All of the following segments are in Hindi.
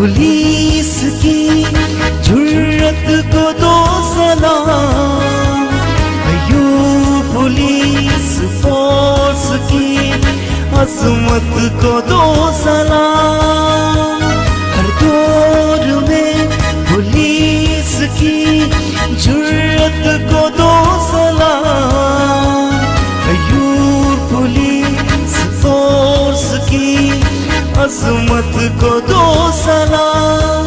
पुलिस की जुर्रत को दो सलाम, अयूब पुलिस फोर्स की अजमत को दो सलाम। हर दौर में पुलिस की जुर्रत को दो सलाम, अयूब पुलिस फोर्स की अजमत को दो सलाम।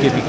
KPK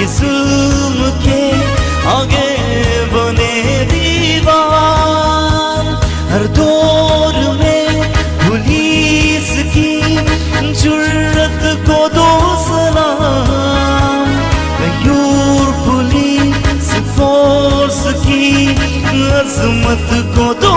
ये जुल्म के आगे बने दीवार, हर दौर में पुलिस की जुर्रत को दो सलाम, अयूब पुलिस फोर्स की अजमत को दो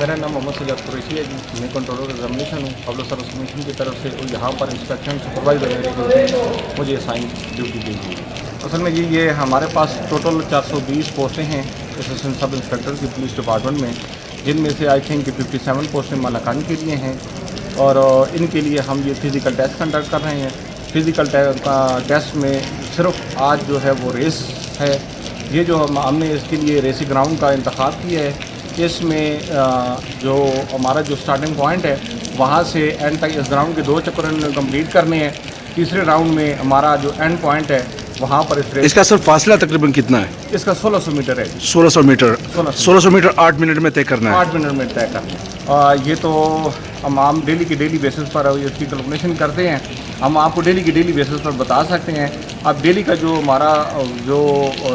मेरा नाम मोहम्मद सैयद कुरैशी है जी, मैं कंट्रोलर एग्जामिनेशन हूँ पब्लिक सर्विस कमीशन की तरफ से और यहाँ पर इंस्पेक्शन सुपरवाइजर मुझे साइन ड्यूटी दी गई. असल में जी ये हमारे पास टोटल 420 पोस्टें हैं असिस्टेंट सब इंस्पेक्टर की पुलिस डिपार्टमेंट में, जिनमें से आई थिंक 57 पोस्टें मलाकान के लिए हैं और इनके लिए हम ये फ़िज़िकल टेस्ट कंडक्ट कर रहे हैं. फ़िज़िकल टेस्ट में सिर्फ आज जो है वो रेस है. ये जो हमने इसके लिए रेसी ग्राउंड का इंतखाब किया है. इसमें जो हमारा जो स्टार्टिंग पॉइंट है वहाँ से एंड तक इस ग्राउंड के 2 चक्कर कंप्लीट करने हैं. तीसरे राउंड में हमारा जो एंड पॉइंट है वहाँ पर इसका सर फासला तकरीबन कितना है? इसका 1600 मीटर है. 1600 मीटर 1600 मीटर 8 मिनट में तय करना है. 8 मिनट में तय करना है. ये तो हम डेली की डेली बेसिस पर इसकी कैलकुलेशन करते हैं. हम आपको डेली की डेली बेसिस पर बता सकते हैं. अब डेली का जो हमारा जो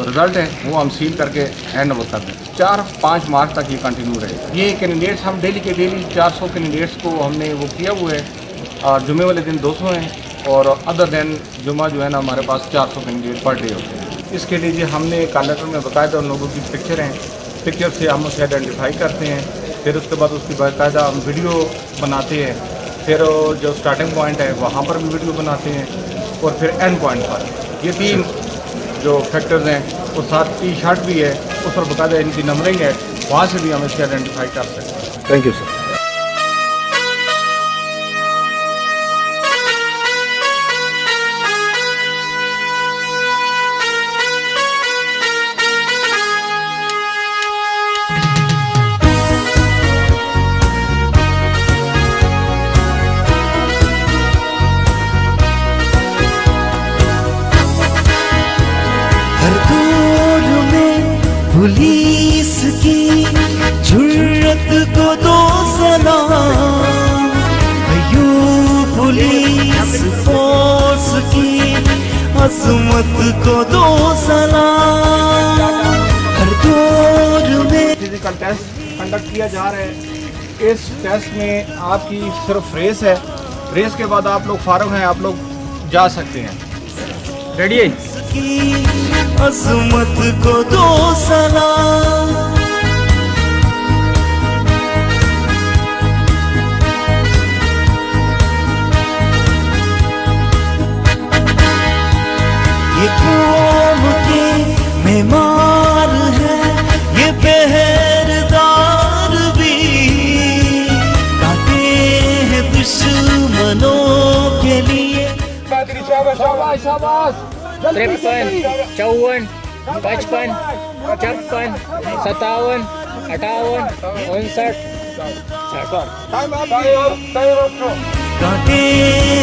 रिज़ल्ट है वो हम सील करके हैंड ओवर कर दें. 4-5 मार्च तक ये कंटिन्यू रहेगा. ये कैंडिडेट्स हम डेली के डेली 400 कैंडिडेट्स को हमने वो किया हुआ है और जुमे वाले दिन 200 हैं और अदर दिन जुमा जो है ना हमारे पास 400 कैंडिडेट पर डे होते हैं. इसके लिए जी हमने कॉल में बाकायदा उन लोगों की पिक्चर हैं, पिक्चर से हम उसे आइडेंटिफाई करते हैं. फिर उसके बाद उसकी बाकायदा हम वीडियो बनाते हैं. फिर जो स्टार्टिंग पॉइंट है वहाँ पर भी वीडियो बनाते हैं और फिर एंड पॉइंट पर. ये 3 जो फैक्टर्स हैं और साथ T-शर्ट भी है, उस पर बाकायदा इनकी नंबरिंग है, वहाँ से भी हम इसे आइडेंटिफाई कर सकते हैं. Thank you sir. पुलिस की जुर्रत को दो सलाम, अयूब पुलिस फोर्स की अजमत को दो सलाम. हर दौर में फिजिकल टेस्ट कंडक्ट किया जा रहा है। इस टेस्ट में आपकी सिर्फ रेस है, रेस के बाद आप लोग फारग हैं, आप लोग जा सकते हैं। रेडी है? की अजमत को दो सलाम, ये कौम के मेहमान है, ये पहरेदार भी, काटे हैं दुश्मनों के लिए। 53, 54, 55, 56, 57, 58, 59, काटे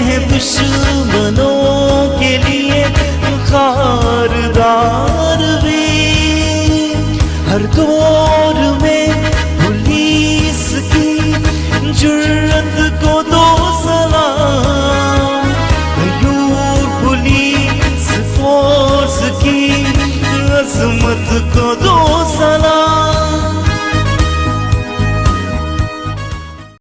हैं दुश्मनों के लिए खारदार